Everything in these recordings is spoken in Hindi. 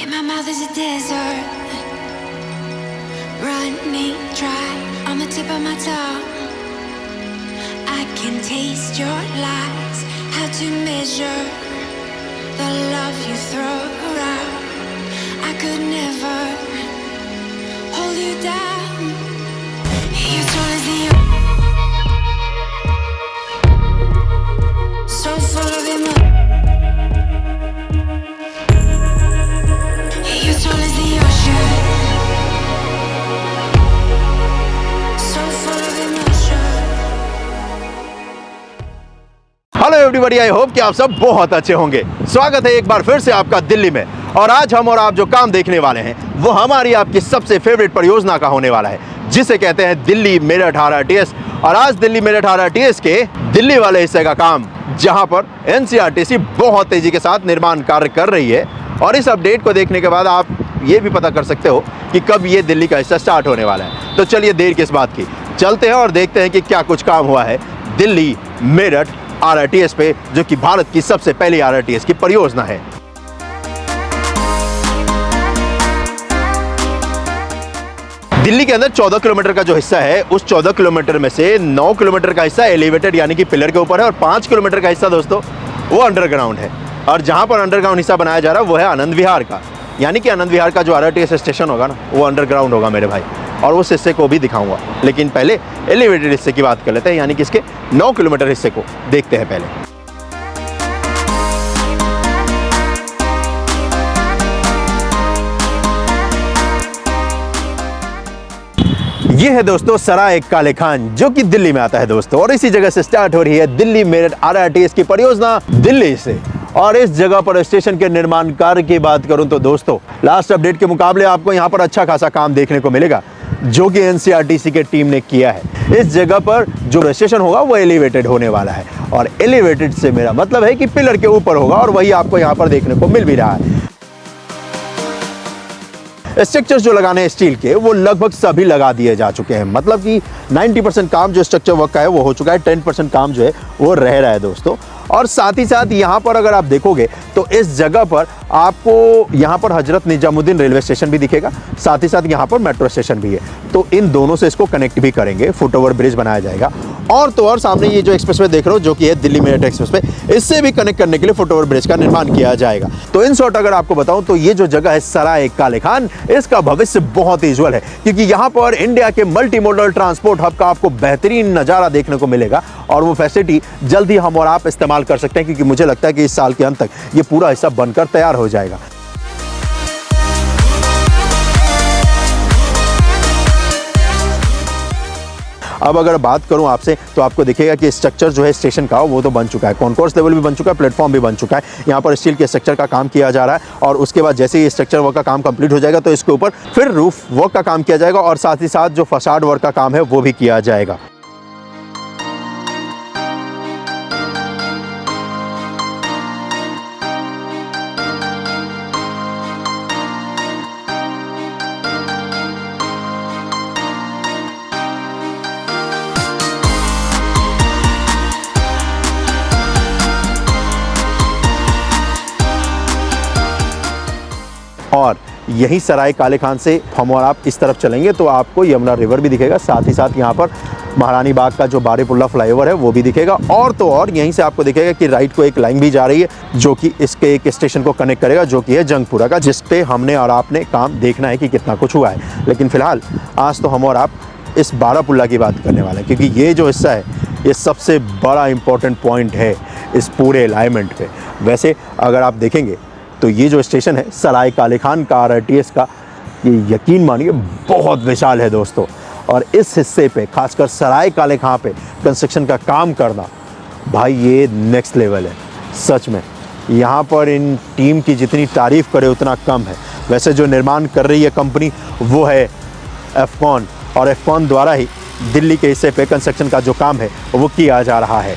And my mouth is a desert, running dry on the tip of my tongue. I can taste your lies, how to measure the love you throw around. I could never hold you down. You're tall as the so full of emotion. You're tall as the ocean, so full of emotion. Hello everybody, I hope कि आप सब बहुत अच्छे होंगे। स्वागत है एक बार फिर से आपका दिल्ली में। और आज हम और आप जो काम देखने वाले हैं वो हमारी आपकी सबसे फेवरेट परियोजना का होने वाला है, जिसे कहते हैं दिल्ली मेरठ आरआरटीएस। और आज दिल्ली मेरठ आरआरटीएस के दिल्ली वाले हिस्से का काम, जहां पर एनसीआरटीसी बहुत तेजी के साथ निर्माण कार्य कर रही है। और इस अपडेट को देखने के बाद आप ये भी पता कर सकते हो कि कब ये दिल्ली का हिस्सा स्टार्ट होने वाला है। तो चलिए देर किस बात की, चलते हैं और देखते हैं कि क्या कुछ काम हुआ है दिल्ली मेरठ आरआरटीएस पे, जो कि भारत की सबसे पहली आरआरटीएस की परियोजना है। दिल्ली के अंदर 14 किलोमीटर का जो हिस्सा है, उस 14 किलोमीटर में से 9 किलोमीटर का हिस्सा एलिवेटेड यानी कि पिलर के ऊपर है, और 5 किलोमीटर का हिस्सा दोस्तों वो अंडरग्राउंड है। और जहां पर अंडरग्राउंड हिस्सा बनाया जा रहा है वो है आनंद विहार का, यानी कि आनंद विहार का जो आरआरटीएस स्टेशन होगा ना, वो अंडरग्राउंड होगा मेरे भाई। और उस हिस्से को भी दिखाऊंगा, लेकिन पहले एलिवेटेड हिस्से की बात कर लेते हैं, यानी कि इसके 9 किलोमीटर हिस्से को देखते हैं पहले। ये है दोस्तों सराय काले खान, जो कि दिल्ली में आता है दोस्तों। और इसी जगह से स्टार्ट हो रही है दिल्ली मेरठ आरआरटीएस की परियोजना दिल्ली से। और इस जगह पर स्टेशन के निर्माण कार्य की बात करूं तो दोस्तों लास्ट अपडेट के मुकाबले आपको यहां पर अच्छा खासा काम देखने को मिलेगा, जो कि एनसीआरटीसी के टीम ने किया है। इस जगह पर जो स्टेशन होगा वो एलिवेटेड होने वाला है, और एलिवेटेड से मेरा मतलब है कि पिलर के ऊपर होगा, और वही आपको यहां पर देखने को मिल भी रहा है। स्ट्रक्चर्स जो लगाने हैं स्टील के, वो लगभग सभी लगा दिए जा चुके हैं। मतलब कि 90% काम जो स्ट्रक्चर वर्क का है वो हो चुका है, 10% काम जो है वो रह रहा है दोस्तों। और साथ ही साथ यहाँ पर अगर आप देखोगे तो इस जगह पर आपको यहाँ पर हजरत निजामुद्दीन रेलवे स्टेशन भी दिखेगा, साथ ही साथ यहाँ पर मेट्रो स्टेशन भी है। तो इन दोनों से इसको कनेक्ट भी करेंगे, फुटओवर ब्रिज बनाया जाएगा। और तो और सामने ये जो एक्सप्रेसवे देख रहे हो, जो कि है दिल्ली मेरठ एक्सप्रेसवे, इससे भी कनेक्ट करने के लिए फुटओवर ब्रिज का निर्माण किया जाएगा। तो इन शॉर्ट अगर आपको बताऊं तो ये जो जगह है सराय काले खान, इसका भविष्य बहुत ही उज्जवल है, क्योंकि यहाँ पर इंडिया के मल्टी मॉडल ट्रांसपोर्ट हब का आपको बेहतरीन नज़ारा देखने को मिलेगा। और वो फैसिलिटी जल्द ही हम और आप इस्तेमाल कर सकते हैं, क्योंकि मुझे लगता है कि इस साल के अंत तक ये पूरा हिस्सा बनकर तैयार हो जाएगा। अब अगर बात करूं आपसे तो आपको दिखेगा कि स्ट्रक्चर जो है स्टेशन का वो तो बन चुका है, कॉन्कोर्स लेवल भी बन चुका है, प्लेटफॉर्म भी बन चुका है। यहाँ पर स्टील के स्ट्रक्चर का काम किया जा रहा है, और उसके बाद जैसे ही स्ट्रक्चर वर्क का काम कंप्लीट हो जाएगा तो इसके ऊपर फिर रूफ वर्क का काम किया जाएगा, और साथ ही साथ जो फसाड वर्क का काम है वो भी किया जाएगा। और यही सराय काले खान से हम और आप इस तरफ चलेंगे तो आपको यमुना रिवर भी दिखेगा, साथ ही साथ यहाँ पर महारानी बाग का जो बारीपुल्ला फ्लाईओवर है वो भी दिखेगा। और तो और यहीं से आपको दिखेगा कि राइट को एक लाइन भी जा रही है, जो कि इसके एक स्टेशन को कनेक्ट करेगा, जो कि है जंगपुरा का, जिस पे हमने और आपने काम देखना है कि कितना कुछ हुआ है। लेकिन फिलहाल आज तो हम और आप इस बारापुल्ला की बात करने वाले हैं, क्योंकि ये जो हिस्सा है ये सबसे बड़ा इंपॉर्टेंट पॉइंट है इस पूरे अलाइनमेंट पे। वैसे अगर आप देखेंगे तो ये जो स्टेशन है सराय काले खान का आरआरटीएस का, ये यकीन मानिए बहुत विशाल है दोस्तों। और इस हिस्से पे खासकर सराय काले खान पे कंस्ट्रक्शन का काम करना भाई ये नेक्स्ट लेवल है सच में। यहाँ पर इन टीम की जितनी तारीफ़ करे उतना कम है। वैसे जो निर्माण कर रही है कंपनी वो है एफकॉन, और एफकॉन द्वारा ही दिल्ली के हिस्से पे कंस्ट्रक्शन का जो काम है वो किया जा रहा है।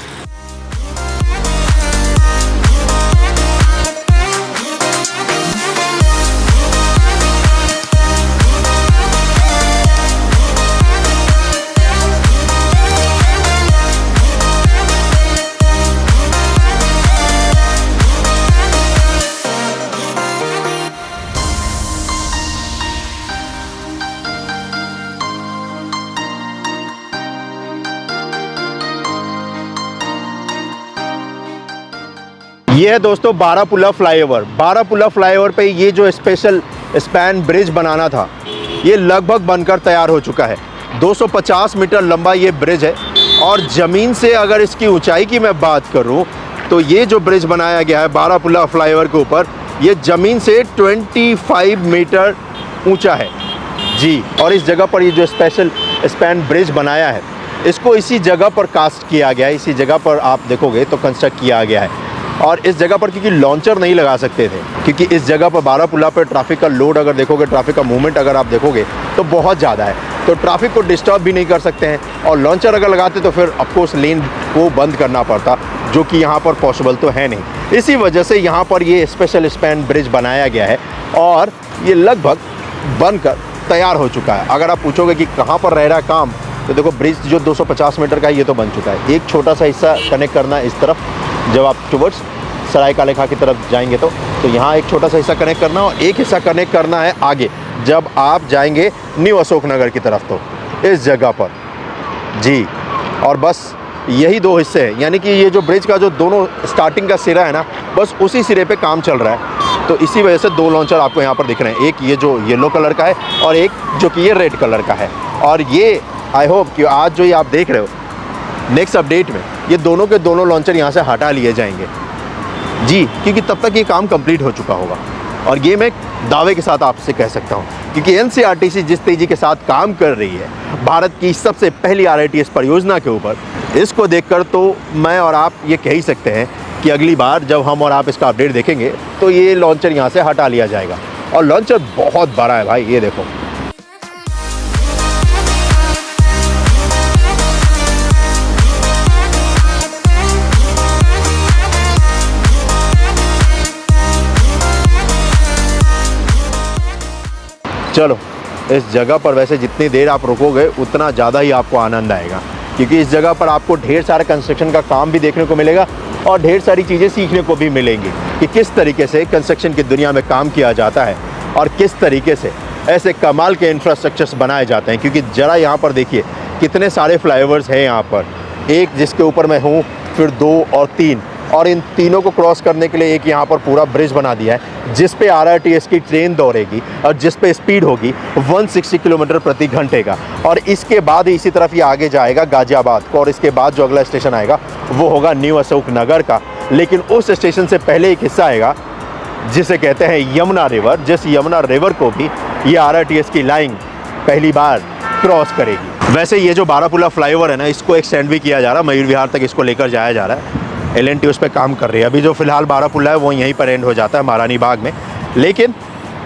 ये है दोस्तों बारापुल्ला फ्लाईओवर। बारापुल्ला फ्लाईओवर पे ये जो स्पेशल स्पैन ब्रिज बनाना था, ये लगभग बनकर तैयार हो चुका है। 250 मीटर लंबा ये ब्रिज है और ज़मीन से अगर इसकी ऊंचाई की मैं बात करूं तो ये जो ब्रिज बनाया गया है बारापुल्ला फ्लाईओवर के ऊपर, ये ज़मीन से 25 मीटर ऊंचा है जी। और इस जगह पर ये जो स्पेशल स्पैन ब्रिज बनाया है, इसको इसी जगह पर कास्ट किया गया है। इसी जगह पर आप देखोगे तो कंस्ट्रक्ट किया गया है। और इस जगह पर क्योंकि लॉन्चर नहीं लगा सकते थे, क्योंकि इस जगह पर बारापुल्ला पर ट्रैफिक का लोड अगर देखोगे, ट्रैफिक का मूवमेंट अगर आप देखोगे तो बहुत ज़्यादा है, तो ट्रैफिक को डिस्टर्ब भी नहीं कर सकते हैं। और लॉन्चर अगर लगाते तो फिर ऑफकोर्स लेन को बंद करना पड़ता, जो कि यहाँ पर पॉसिबल तो है नहीं। इसी वजह से यहाँ पर ये स्पेशल स्पैन ब्रिज बनाया गया है और ये लगभग बनकर तैयार हो चुका है। अगर आप पूछोगे कि कहाँ पर रह रहा है काम, तो देखो ब्रिज जो 250 मीटर का है ये तो बन चुका है। एक छोटा सा हिस्सा कनेक्ट करना है इस तरफ, जब आप टुवर्ड्स सराय काले खां की तरफ जाएंगे तो यहाँ एक छोटा सा हिस्सा कनेक्ट करना और एक हिस्सा कनेक्ट करना है आगे जब आप जाएंगे न्यू अशोक नगर की तरफ, तो इस जगह पर जी। और बस यही दो हिस्से हैं, यानी कि ये जो ब्रिज का जो दोनों स्टार्टिंग का सिरा है ना, बस उसी सिरे पे काम चल रहा है। तो इसी वजह से दो लॉन्चर आपको यहाँ पर दिख रहे हैं, एक ये जो येलो कलर का है और एक जो कि ये रेड कलर का है। और ये आई होप कि आज जो ये आप देख रहे हो, नेक्स्ट अपडेट में ये दोनों के दोनों लॉन्चर यहाँ से हटा लिए जाएंगे जी, क्योंकि तब तक ये काम कंप्लीट हो चुका होगा। और ये मैं दावे के साथ आपसे कह सकता हूँ, क्योंकि एनसीईआरटी जिस तेज़ी के साथ काम कर रही है भारत की सबसे पहली RITS परियोजना के ऊपर, इसको देखकर तो मैं और आप ये कह ही सकते हैं कि अगली बार जब हम और आप इसका अपडेट देखेंगे तो ये लॉन्चर यहाँ से हटा लिया जाएगा। और लॉन्चर बहुत बड़ा है भाई, ये देखो। चलो, इस जगह पर वैसे जितनी देर आप रुकोगे उतना ज़्यादा ही आपको आनंद आएगा, क्योंकि इस जगह पर आपको ढेर सारा कंस्ट्रक्शन का काम भी देखने को मिलेगा और ढेर सारी चीज़ें सीखने को भी मिलेंगी कि किस तरीके से कंस्ट्रक्शन की दुनिया में काम किया जाता है और किस तरीके से ऐसे कमाल के इंफ्रास्ट्रक्चर्स बनाए जाते हैं। क्योंकि ज़रा यहाँ पर देखिए कितने सारे फ्लाईओवर्स हैं यहाँ पर, एक जिसके ऊपर मैं हूँ, फिर 2 और 3, और इन तीनों को क्रॉस करने के लिए एक यहाँ पर पूरा ब्रिज बना दिया है जिस पे RITS की ट्रेन दौड़ेगी और जिस पे स्पीड होगी 160 किलोमीटर प्रति घंटे का। और इसके बाद इसी तरफ ये आगे जाएगा गाजियाबाद को, और इसके बाद जो अगला स्टेशन आएगा वो होगा न्यू अशोक नगर का। लेकिन उस स्टेशन से पहले एक हिस्सा आएगा जिसे कहते हैं यमुना रिवर, जिस यमुना रिवर को भी ये RITS की लाइन पहली बार क्रॉस करेगी। वैसे ये जो बारापुल्ला फ्लाईओवर है ना, इसको एक्सटेंड भी किया जा रहा है, मयूर विहार तक इसको लेकर जाया जा रहा है। LNT उस पर काम कर रही है। अभी जो फ़िलहाल बारापुल्ला है वो यहीं पर एंड हो जाता है महारानी बाग में, लेकिन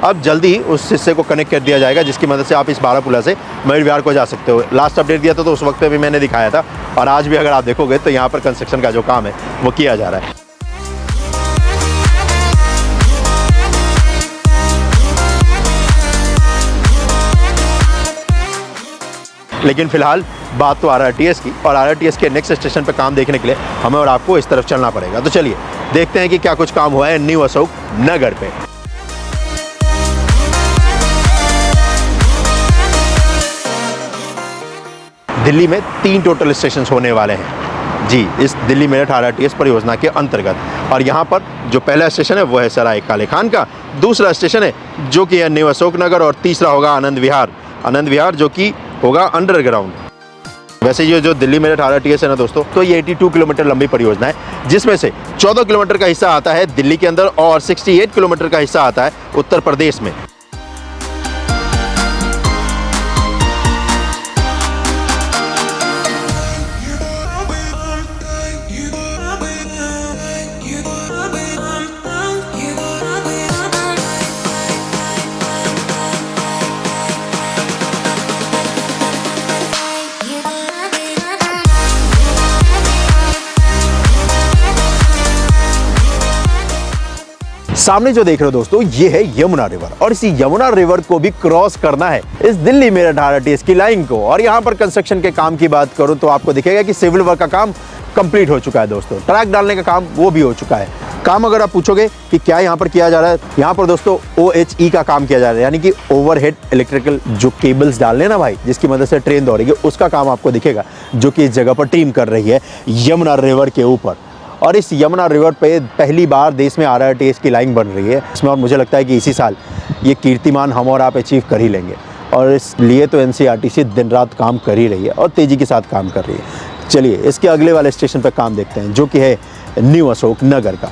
अब जल्दी ही उस हिस्से को कनेक्ट कर दिया जाएगा जिसकी मदद से आप इस बारापुल्ला से मयूर विहार को जा सकते हो। लास्ट अपडेट दिया था तो उस वक्त पे भी मैंने दिखाया था, और आज भी अगर आप देखोगे तो यहाँ पर कंस्ट्रक्शन का जो काम है वो किया जा रहा है। लेकिन फ़िलहाल बात तो RITS की, और RITS के नेक्स्ट स्टेशन पर काम देखने के लिए हमें और आपको इस तरफ चलना पड़ेगा। तो चलिए देखते हैं कि क्या कुछ काम हुआ है न्यू अशोक नगर पे। दिल्ली में 3 टोटल स्टेशन होने वाले हैं जी, इस दिल्ली मेरठ RITS परियोजना के अंतर्गत। और यहाँ पर जो पहला स्टेशन है वो है सराय काले खान का, दूसरा स्टेशन है जो कि है न्यू अशोक नगर, और तीसरा होगा आनंद विहार जो कि होगा अंडरग्राउंड। वैसे ये जो दिल्ली मेरठ RITS है ना दोस्तों, तो ये 82 किलोमीटर लंबी परियोजना है, जिसमें से 14 किलोमीटर का हिस्सा आता है दिल्ली के अंदर और 68 किलोमीटर का हिस्सा आता है उत्तर प्रदेश में। सामने जो देख रहे हो दोस्तों, ये है यमुना रिवर, और इसी यमुना रिवर को भी क्रॉस करना है इस दिल्ली मेरठ RITS की लाइन को। और यहाँ पर कंस्ट्रक्शन के काम की बात करूँ तो आपको दिखेगा कि सिविल वर्क का काम कंप्लीट हो चुका है दोस्तों, ट्रैक डालने का काम वो भी हो चुका है। काम अगर आप पूछोगे कि क्या यहाँ पर किया जा रहा है, यहाँ पर दोस्तों OHE का काम किया जा रहा है, यानी कि ओवरहेड इलेक्ट्रिकल जो केबल्स डालने ना भाई, जिसकी मदद से ट्रेन दौड़ेगी, उसका काम आपको दिखेगा, जो कि इस जगह पर टीम कर रही है यमुना रिवर के ऊपर। और इस यमुना रिवर पे पहली बार देश में RRTS की लाइन बन रही है इसमें, और मुझे लगता है कि इसी साल ये कीर्तिमान हम और आप अचीव कर ही लेंगे। और इसलिए तो NCRTC दिन रात काम कर ही रही है और तेज़ी के साथ काम कर रही है। चलिए इसके अगले वाले स्टेशन पर काम देखते हैं, जो कि है न्यू अशोक नगर का।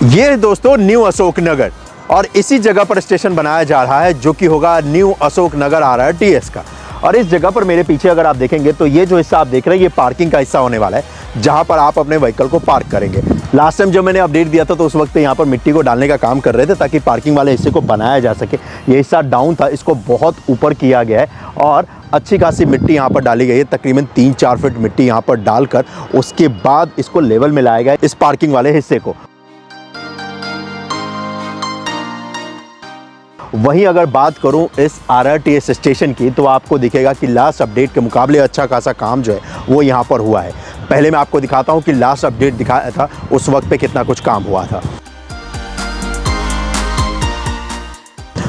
ये दोस्तों न्यू अशोक नगर, और इसी जगह पर स्टेशन बनाया जा रहा है जो कि होगा न्यू अशोक नगर RRTS का। और इस जगह पर मेरे पीछे अगर आप देखेंगे तो ये जो हिस्सा आप देख रहे हैं ये पार्किंग का हिस्सा होने वाला है, जहां पर आप अपने व्हीकल को पार्क करेंगे। लास्ट टाइम जब मैंने अपडेट दिया था तो उस वक्त यहाँ पर मिट्टी को डालने का काम कर रहे थे ताकि पार्किंग वाले हिस्से को बनाया जा सके। ये हिस्सा डाउन था, इसको बहुत ऊपर किया गया है और अच्छी खासी मिट्टी यहाँ पर डाली गई है। तकरीबन 3-4 फीट मिट्टी यहाँ पर डालकर उसके बाद इसको लेवल में लाया गया इस पार्किंग वाले हिस्से को। वहीं अगर बात करूं इस RRTS स्टेशन की तो आपको दिखेगा कि लास्ट अपडेट के मुकाबले अच्छा खासा काम जो है वो यहाँ पर हुआ है। पहले मैं आपको दिखाता हूं कि लास्ट अपडेट दिखाया था उस वक्त पे कितना कुछ काम हुआ था।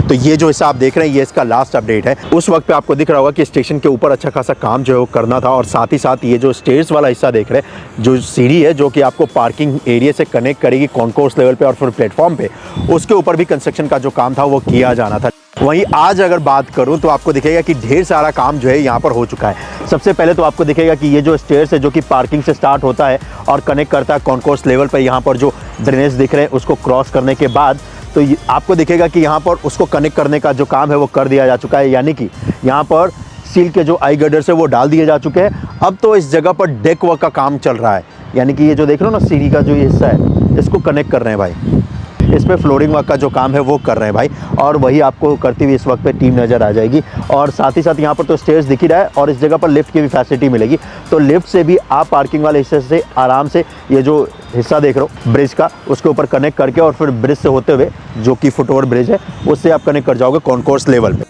तो ये जो हिस्सा आप देख रहे हैं ये इसका लास्ट अपडेट है। उस वक्त पे आपको दिख रहा होगा कि स्टेशन के ऊपर अच्छा खासा काम जो है वो करना था, और साथ ही साथ ये जो स्टेयर्स वाला हिस्सा देख रहे हैं, जो सीढ़ी है जो कि आपको पार्किंग एरिया से कनेक्ट करेगी कॉन्कोर्स लेवल पे और फिर प्लेटफॉर्म पे, उसके ऊपर भी कंस्ट्रक्शन का जो काम था वो किया जाना था। वहीं आज अगर बात करूं तो आपको दिखेगा कि ढेर सारा काम जो है यहाँ पर हो चुका है। सबसे पहले तो आपको दिखेगा कि ये जो स्टेयर्स है जो कि पार्किंग से स्टार्ट होता है और कनेक्ट करता है कॉन्कोर्स लेवल पर, यहाँ पर जो ड्रेनेज दिख रहे हैं उसको क्रॉस करने के बाद तो आपको दिखेगा कि यहाँ पर उसको कनेक्ट करने का जो काम है वो कर दिया जा चुका है, यानी कि यहाँ पर स्टील के जो आई गर्डर्स है वो डाल दिए जा चुके हैं। अब तो इस जगह पर डेक वर्क का काम चल रहा है, यानी कि ये जो देख रहे हो ना सीढ़ी का जो ये हिस्सा है इसको कनेक्ट कर रहे हैं भाई, इस पे फ्लोरिंग वर्क का जो काम है वो कर रहे हैं भाई। और वही आपको करती हुई इस वक्त पे टीम नज़र आ जाएगी। और साथ ही साथ यहाँ पर तो स्टेयर्स दिख ही रहा है और इस जगह पर लिफ्ट की भी फैसिलिटी मिलेगी, तो लिफ्ट से भी आप पार्किंग वाले हिस्से से आराम से ये जो हिस्सा देख रहे हो ब्रिज का उसके ऊपर कनेक्ट करके और फिर ब्रिज से होते हुए जो कि फुटओवर ब्रिज है उससे आप कनेक्ट कर जाओगे कॉन्कोर्स लेवल पे।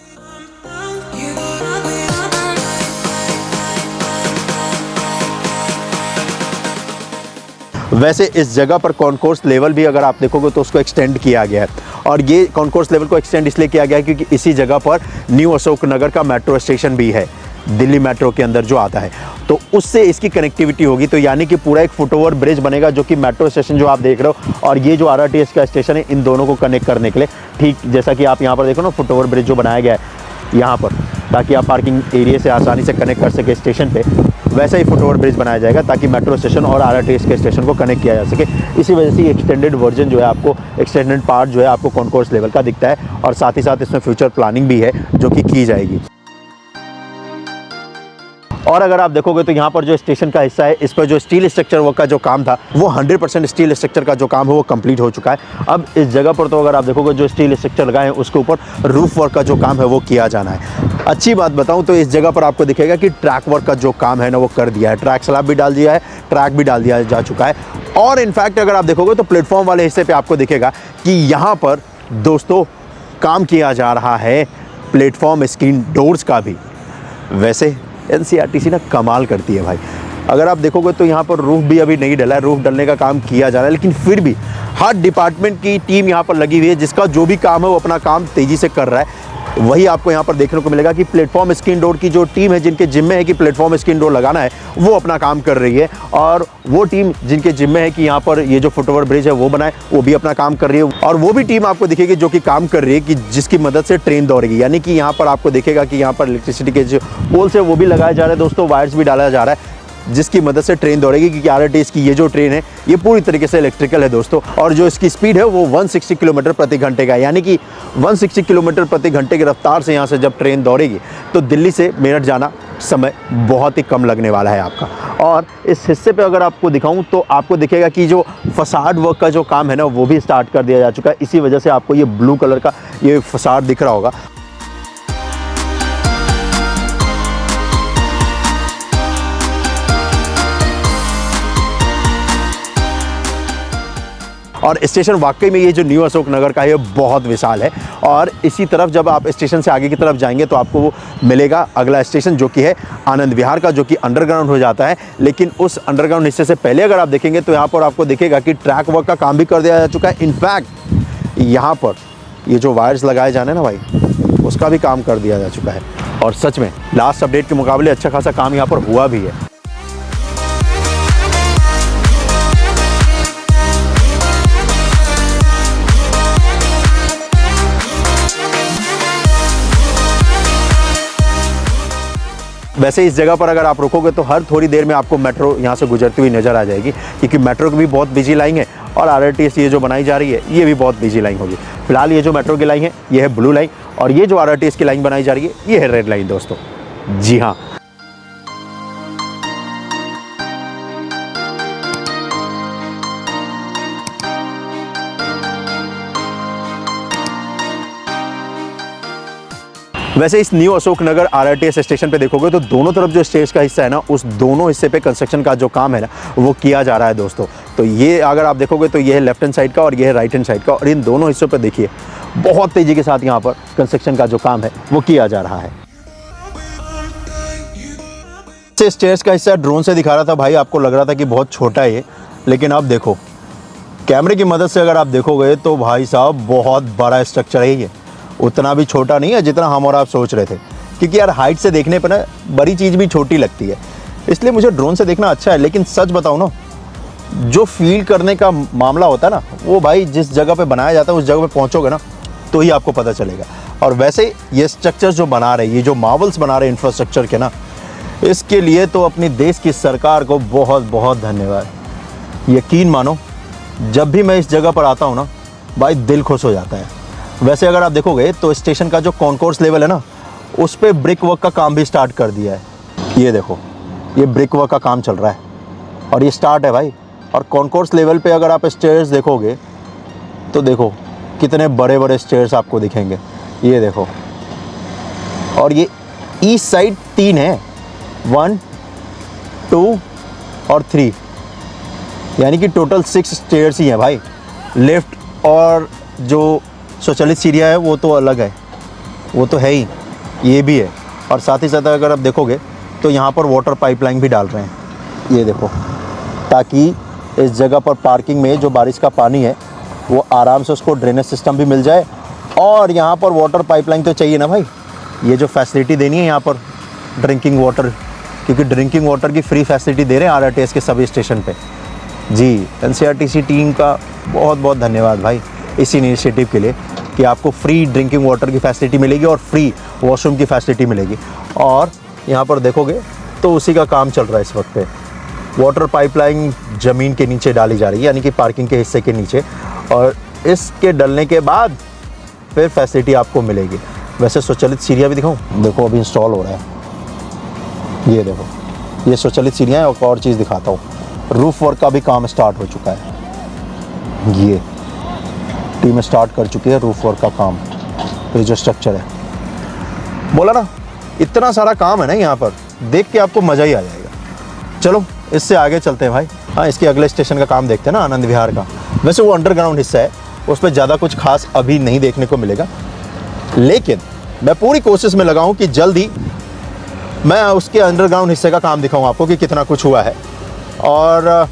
वैसे इस जगह पर कॉन्कोर्स लेवल भी अगर आप देखोगे तो उसको एक्सटेंड किया गया है, और ये कॉन्कोर्स लेवल को एक्सटेंड इसलिए किया गया है क्योंकि इसी जगह पर न्यू अशोक नगर का मेट्रो स्टेशन भी है, दिल्ली मेट्रो के अंदर जो आता है, तो उससे इसकी कनेक्टिविटी होगी। तो यानी कि पूरा एक फुटओवर ब्रिज बनेगा जो कि मेट्रो स्टेशन जो आप देख रहे हो और ये जो RRTS का स्टेशन है इन दोनों को कनेक्ट करने के लिए, ठीक जैसा कि आप यहाँ पर देखो ना फुटओवर ब्रिज जो बनाया गया है यहाँ पर, ताकि आप पार्किंग एरिया से आसानी से कनेक्ट कर सके स्टेशन पे, वैसा ही फुटओवर ब्रिज बनाया जाएगा ताकि मेट्रो स्टेशन और RRTS के स्टेशन को कनेक्ट किया जा सके। इसी वजह से एक्सटेंडेड वर्जन जो है आपको, एक्सटेंडेड पार्ट जो है आपको कॉन्कोर्स लेवल का दिखता है, और साथ ही साथ इसमें फ्यूचर प्लानिंग भी है जो कि की जाएगी। और अगर आप देखोगे तो यहाँ पर जो स्टेशन का हिस्सा है इस पर जो स्टील स्ट्रक्चर वर्क का जो काम था वो 100% स्टील स्ट्रक्चर का जो काम है वो कंप्लीट हो चुका है। अब इस जगह पर तो अगर आप देखोगे जो स्टील स्ट्रक्चर लगाए हैं उसके ऊपर रूफ वर्क का जो काम है वो किया जाना है। अच्छी बात बताऊं तो इस जगह पर आपको दिखेगा कि ट्रैक वर्क का जो काम है ना वो कर दिया है, ट्रैक स्लैब भी डाल दिया है, ट्रैक भी डाल दिया जा चुका है। और इनफैक्ट अगर आप देखोगे तो प्लेटफॉर्म वाले हिस्से पर आपको दिखेगा कि यहाँ पर दोस्तों काम किया जा रहा है प्लेटफॉर्म स्क्रीन डोर्स का भी। वैसे NCRTC ना कमाल करती है भाई। अगर आप देखोगे तो यहाँ पर रूफ भी अभी नहीं डला है, रूफ डलने का काम किया जा रहा है, लेकिन फिर भी हर डिपार्टमेंट की टीम यहाँ पर लगी हुई है, जिसका जो भी काम है वो अपना काम तेज़ी से कर रहा है। वही आपको यहाँ पर देखने को मिलेगा कि प्लेटफॉर्म स्क्रीन डोर की जो टीम है जिनके जिम्मे है कि प्लेटफॉर्म स्क्रीन डोर लगाना है वो अपना काम कर रही है, और वो टीम जिनके जिम्मे है कि यहाँ पर ये जो फुटओवर ब्रिज है वो बनाए वो भी अपना काम कर रही है। और वो भी टीम आपको दिखेगी जो कि काम कर रही है कि जिसकी मदद से ट्रेन दौड़ेगी, यानी कि यहाँ पर आपको दिखेगा कि यहाँ पर इलेक्ट्रिसिटी के जो पोल्स है वो भी लगाए जा रहे हैं दोस्तों, वायर्स भी डाला जा रहा है जिसकी मदद से ट्रेन दौड़ेगी, क्योंकि RRTS की ये जो ट्रेन है ये पूरी तरीके से इलेक्ट्रिकल है दोस्तों, और जो इसकी स्पीड है वो 160 किलोमीटर प्रति घंटे का है, यानी कि 160 किलोमीटर प्रति घंटे की रफ्तार से यहाँ से जब ट्रेन दौड़ेगी तो दिल्ली से मेरठ जाना समय बहुत ही कम लगने वाला है आपका। और इस हिस्से पे अगर आपको दिखाऊं तो आपको दिखेगा कि जो फसाड वर्क का जो काम है ना वो भी स्टार्ट कर दिया जा चुका है। इसी वजह से आपको ये ब्लू कलर का ये फसाड दिख रहा होगा। और स्टेशन वाकई में ये जो न्यू अशोक नगर का है ये बहुत विशाल है। और इसी तरफ जब आप स्टेशन से आगे की तरफ जाएंगे तो आपको मिलेगा अगला स्टेशन जो कि है आनंद विहार का, जो कि अंडरग्राउंड हो जाता है। लेकिन उस अंडरग्राउंड हिस्से से पहले अगर आप देखेंगे तो यहाँ पर आपको दिखेगा कि ट्रैक वर्क का काम भी कर दिया जा चुका है। इनफैक्ट यहाँ पर ये जो वायर्स लगाए जाने ना भाई, उसका भी काम कर दिया जा चुका है। और सच में लास्ट अपडेट के मुकाबले अच्छा खासा काम यहाँ पर हुआ भी है। वैसे इस जगह पर अगर आप रुकोगे तो हर थोड़ी देर में आपको मेट्रो यहाँ से गुजरती हुई नज़र आ जाएगी, क्योंकि मेट्रो की भी बहुत बिजी लाइन है और आरआरटीएस ये जो बनाई जा रही है ये भी बहुत बिजी लाइन होगी। फिलहाल ये जो मेट्रो की लाइन है ये है ब्लू लाइन, और ये जो आरआरटीएस की लाइन बनाई जा रही है ये है रेड लाइन दोस्तों। जी हाँ, वैसे इस new Ashok Nagar RRTS station पे देखोगे तो दोनों तरफ जो स्टेज का हिस्सा है ना, उस दोनों हिस्से पे कंस्ट्रक्शन का जो काम है ना वो किया जा रहा है दोस्तों। तो ये अगर आप देखोगे तो ये है लेफ्ट हैंड साइड का और ये है राइट हैंड साइड का, और इन दोनों हिस्सों पे देखिए बहुत तेज़ी के साथ यहाँ पर कंस्ट्रक्शन का जो काम है वो किया जा रहा है। स्टेज का हिस्सा ड्रोन से दिखा रहा था भाई, आपको लग रहा था कि बहुत छोटा है, लेकिन अब देखो कैमरे की मदद से अगर आप देखोगे तो भाई साहब बहुत बड़ा स्ट्रक्चर है ये। उतना भी छोटा नहीं है जितना हम और आप सोच रहे थे, क्योंकि यार हाइट से देखने पर ना बड़ी चीज़ भी छोटी लगती है, इसलिए मुझे ड्रोन से देखना अच्छा है। लेकिन सच बताऊँ ना, जो फील करने का मामला होता है ना, वो भाई जिस जगह पे बनाया जाता है उस जगह पे पहुँचोगे ना तो ही आपको पता चलेगा। और वैसे ये स्ट्रक्चर जो बना रहे, ये जो मार्वल्स बना रहे इंफ्रास्ट्रक्चर के ना, इसके लिए तो अपनी देश की सरकार को बहुत बहुत धन्यवाद। यकीन मानो जब भी मैं इस जगह पर आता हूँ ना भाई दिल खुश हो जाता है। वैसे अगर आप देखोगे तो स्टेशन का जो कॉन्कोर्स लेवल है ना, उस पर ब्रिक वर्क का काम भी स्टार्ट कर दिया है। ये देखो, ये ब्रिक वर्क का काम चल रहा है और ये स्टार्ट है भाई। और कॉन्कोर्स लेवल पे अगर आप स्टेयर्स देखोगे तो देखो कितने बड़े बड़े स्टेयर्स आपको दिखेंगे। ये देखो, और ये ईस्ट साइड 3 है, 1, 2 और 3, यानी कि टोटल 6 स्टेयर्स ही हैं भाई। लेफ्ट और जो स्वचालित सीढ़ियाँ है वो तो अलग है, वो तो है ही, ये भी है। और साथ ही साथ अगर आप देखोगे तो यहाँ पर वाटर पाइपलाइन भी डाल रहे हैं, ये देखो, ताकि इस जगह पर पार्किंग में जो बारिश का पानी है वो आराम से उसको ड्रेनेज सिस्टम भी मिल जाए। और यहाँ पर वाटर पाइपलाइन तो चाहिए ना भाई, ये जो फैसिलिटी देनी है यहाँ पर ड्रिंकिंग वाटर, क्योंकि ड्रिंकिंग वाटर की फ्री फैसिलिटी दे रहे हैं आरआरटीएस के सभी स्टेशन पे। जी, एनसीआरटीसी टीम का बहुत बहुत धन्यवाद भाई इस इनिशिएटिव के लिए कि आपको फ्री ड्रिंकिंग वाटर की फैसिलिटी मिलेगी और फ्री वॉशरूम की फैसिलिटी मिलेगी। और यहाँ पर देखोगे तो उसी का काम चल रहा है इस वक्त पे। वाटर पाइपलाइन ज़मीन के नीचे डाली जा रही है, यानी कि पार्किंग के हिस्से के नीचे, और इसके डलने के बाद फिर फैसिलिटी आपको मिलेगी। वैसे स्वचालित सीढ़ियाँ भी दिखाऊँ, देखो अभी इंस्टॉल हो रहा है। ये देखो, ये स्वचालित सीढ़ियाँ हैं। और चीज़ दिखाता हूँ, रूफ वर्क का भी काम स्टार्ट हो चुका है। ये टीम स्टार्ट कर चुकी है रूफ वर्क का काम। ये जो स्ट्रक्चर है, बोला ना इतना सारा काम है ना यहाँ पर, देख के आपको मज़ा ही आ जाएगा। चलो इससे आगे चलते हैं भाई। हाँ, इसके अगले स्टेशन का काम देखते हैं ना, आनंद विहार का। वैसे वो अंडरग्राउंड हिस्सा है, उस पर ज़्यादा कुछ खास अभी नहीं देखने को मिलेगा, लेकिन मैं पूरी कोशिश में लगा हूँ कि जल्द ही मैं उसके अंडरग्राउंड हिस्से का काम दिखाऊँ आपको कि कितना कुछ हुआ है, और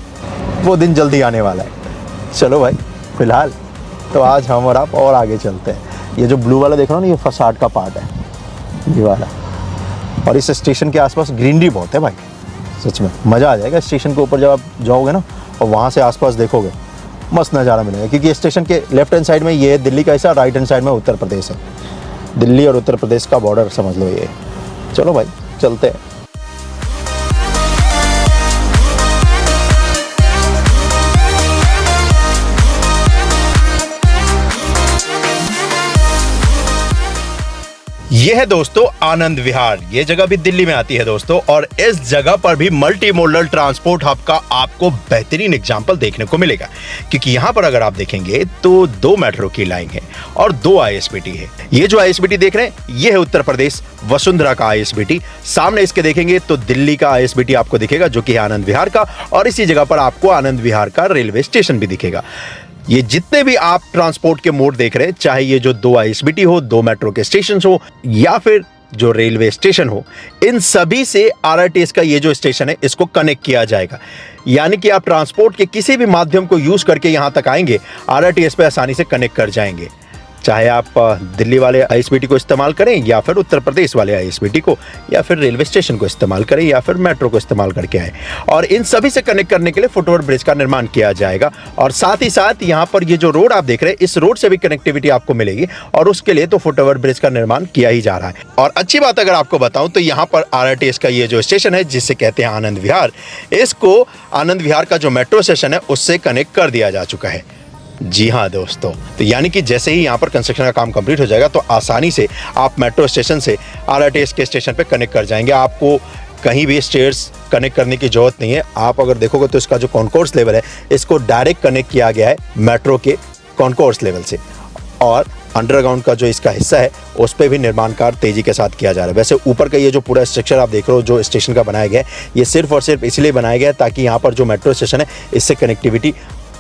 वो दिन जल्दी आने वाला है। चलो भाई, फिलहाल तो आज हम और आप और आगे चलते हैं। ये जो ब्लू वाला देख रहा हो ना, ये फसाड का पार्ट है, ये वाला। और इस स्टेशन के आसपास ग्रीनरी बहुत है भाई, सच में मज़ा आ जाएगा। स्टेशन के ऊपर जब आप जाओगे ना और वहाँ से आसपास देखोगे, मस्त नज़ारा मिलेगा। क्योंकि स्टेशन के लेफ्ट हैंड साइड में ये है दिल्ली का हिस्सा, राइट हैंड साइड में उत्तर प्रदेश है। दिल्ली और उत्तर प्रदेश का बॉर्डर समझ लो ये। चलो भाई चलते हैं। ये है दोस्तों आनंद विहार। ये जगह भी दिल्ली में आती है दोस्तों, और इस जगह पर भी मल्टी मोडल ट्रांसपोर्ट हब का आपको बेहतरीन एग्जांपल देखने को मिलेगा। क्योंकि यहाँ पर अगर आप देखेंगे तो 2 मेट्रो की लाइन है और 2 आईएसबीटी है। ये जो आईएसबीटी देख रहे हैं ये है उत्तर प्रदेश वसुंधरा का आईएसबीटी। सामने इसके देखेंगे तो दिल्ली का आईएसबीटी आपको दिखेगा, जो कि है आनंद विहार का, और इसी जगह पर आपको आनंद विहार का रेलवे स्टेशन भी दिखेगा। ये जितने भी आप ट्रांसपोर्ट के मोड देख रहे हैं, चाहे ये जो 2 ISBT हो, 2 मेट्रो के स्टेशन हो, या फिर जो रेलवे स्टेशन हो, इन सभी से RRTS का ये जो स्टेशन है इसको कनेक्ट किया जाएगा। यानी कि आप ट्रांसपोर्ट के किसी भी माध्यम को यूज करके यहाँ तक आएंगे, RRTS पे आसानी से कनेक्ट कर जाएंगे। चाहे आप दिल्ली वाले ISBT को इस्तेमाल करें, या फिर उत्तर प्रदेश वाले ISBT को, या फिर रेलवे स्टेशन को इस्तेमाल करें, या फिर मेट्रो को इस्तेमाल करके आए। और इन सभी से कनेक्ट करने के लिए फुटओवर ब्रिज का निर्माण किया जाएगा। और साथ ही साथ यहाँ पर ये जो रोड आप देख रहे हैं, इस रोड से भी कनेक्टिविटी आपको मिलेगी, और उसके लिए तो फुटओवर ब्रिज का निर्माण किया ही जा रहा है। और अच्छी बात अगर आपको बताऊं तो यहाँ पर RRTS का ये जो स्टेशन है, जिसे कहते हैं आनंद विहार, इसको आनंद विहार का जो मेट्रो स्टेशन है उससे कनेक्ट कर दिया जा चुका है। जी हाँ दोस्तों, तो यानी कि जैसे ही यहाँ पर कंस्ट्रक्शन का काम कंप्लीट हो जाएगा तो आसानी से आप मेट्रो स्टेशन से RRTS के स्टेशन पे कनेक्ट कर जाएंगे। आपको कहीं भी स्टेयर्स कनेक्ट करने की जरूरत नहीं है। आप अगर देखोगे तो इसका जो कॉन्कोर्स लेवल है, इसको डायरेक्ट कनेक्ट किया गया है मेट्रो के कॉन्कोर्स लेवल से। और अंडरग्राउंड का जो इसका हिस्सा है उस पर भी निर्माण कार्य तेजी के साथ किया जा रहा है। वैसे ऊपर का ये जो पूरा स्ट्रक्चर आप देख रहे हो जो स्टेशन का बनाया गया है, ये सिर्फ और सिर्फ इसलिए बनाया गया है ताकि यहाँ पर जो मेट्रो स्टेशन है इससे कनेक्टिविटी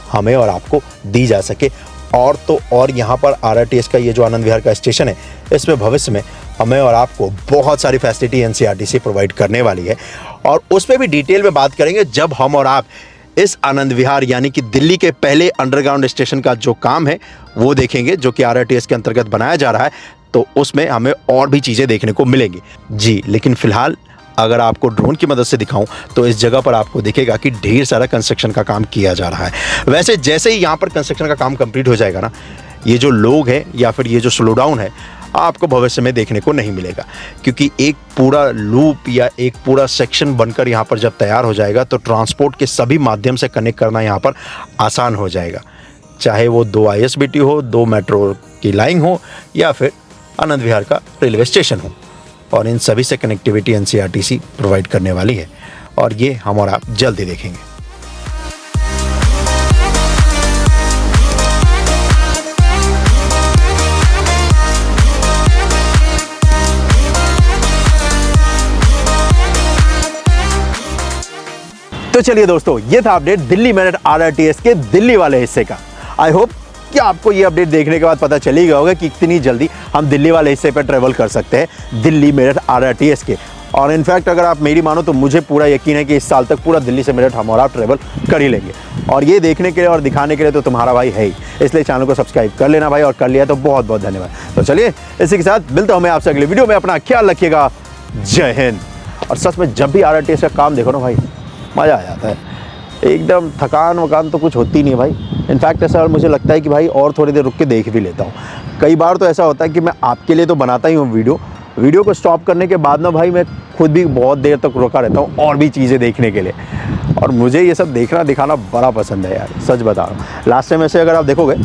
हमें और आपको दी जा सके। और तो और यहाँ पर RRTS का ये जो आनंद विहार का स्टेशन है, इसमें भविष्य में हमें और आपको बहुत सारी फैसिलिटी NCRTC प्रोवाइड करने वाली है। और उस पर भी डिटेल में बात करेंगे जब हम और आप इस आनंद विहार यानी कि दिल्ली के पहले अंडरग्राउंड स्टेशन का जो काम है वो देखेंगे, जो कि RRTS के अंतर्गत बनाया जा रहा है। तो उसमें हमें और भी चीज़ें देखने को मिलेंगी जी। लेकिन फिलहाल अगर आपको ड्रोन की मदद से दिखाऊं तो इस जगह पर आपको दिखेगा कि ढेर सारा कंस्ट्रक्शन का काम किया जा रहा है। वैसे जैसे ही यहाँ पर कंस्ट्रक्शन का काम कंप्लीट हो जाएगा ना, ये जो लोग हैं या फिर ये जो स्लो डाउन है आपको भविष्य में देखने को नहीं मिलेगा, क्योंकि एक पूरा लूप या एक पूरा सेक्शन बनकर यहाँ पर जब तैयार हो जाएगा तो ट्रांसपोर्ट के सभी माध्यम से कनेक्ट करना यहाँ पर आसान हो जाएगा। चाहे वो 2 ISBT हो, 2 मेट्रो की लाइन हो, या फिर आनंद विहार का रेलवे स्टेशन हो। और इन सभी से कनेक्टिविटी NCRTC प्रोवाइड करने वाली है, और ये हम और आप जल्दी देखेंगे। तो चलिए दोस्तों, ये था अपडेट दिल्ली मेरठ RRTS के दिल्ली वाले हिस्से का। आई होप कि आपको ये अपडेट देखने के बाद पता चल गया होगा कि कितनी जल्दी हम दिल्ली वाले हिस्से पर ट्रैवल कर सकते हैं दिल्ली मेरठ RRTS के। और इनफैक्ट अगर आप मेरी मानो तो मुझे पूरा यकीन है कि इस साल तक पूरा दिल्ली से मेरठ हम और आप ट्रैवल कर ही लेंगे। और ये देखने के लिए और दिखाने के लिए तो तुम्हारा भाई है ही, इसलिए चैनल को सब्सक्राइब कर लेना भाई, और कर लिया तो बहुत बहुत धन्यवाद। तो चलिए इसी के साथ मिलता हूँ मैं आपसे अगले वीडियो में। अपना ख्याल रखिएगा। जय हिंद। और सच में जब भी RRTS का काम देखो ना भाई, मज़ा आ जाता है एकदम। थकान वकान तो कुछ होती नहीं है भाई। इनफैक्ट ऐसा मुझे लगता है कि भाई और थोड़ी देर रुक के देख भी लेता हूँ। कई बार तो ऐसा होता है कि मैं आपके लिए तो बनाता ही हूँ वीडियो को स्टॉप करने के बाद ना भाई मैं खुद भी बहुत देर तक रुका रहता हूँ और भी चीज़ें देखने के लिए। और मुझे ये सब देखना दिखाना बड़ा पसंद है यार, सच बता रहा हूँ। लास्ट टाइम ऐसे अगर आप देखोगे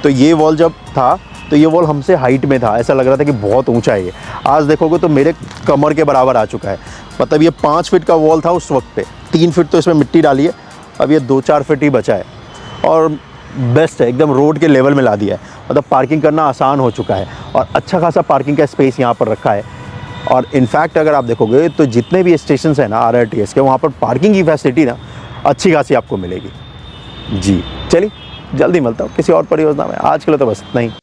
तो ये वॉल जब था तो ये वॉल हमसे हाइट में था, ऐसा लग रहा था कि बहुत ऊंचा है ये। आज देखोगे तो मेरे कमर के बराबर आ चुका है। मतलब ये 5 फीट का वॉल था उस वक्त पे, 3 फीट तो इसमें मिट्टी डाली है, अब ये 2-4 फीट ही बचा है। और बेस्ट है, एकदम रोड के लेवल में ला दिया है। मतलब पार्किंग करना आसान हो चुका है, और अच्छा खासा पार्किंग का स्पेस यहाँ पर रखा है। और इनफैक्ट अगर आप देखोगे तो जितने भी स्टेशन हैं ना RRTS के, वहाँ पर पार्किंग की फैसिलिटी ना अच्छी खासी आपको मिलेगी जी। चलिए जल्दी मिलता हूँ किसी और परियोजना में। आज के लिए तो बस इतना ही।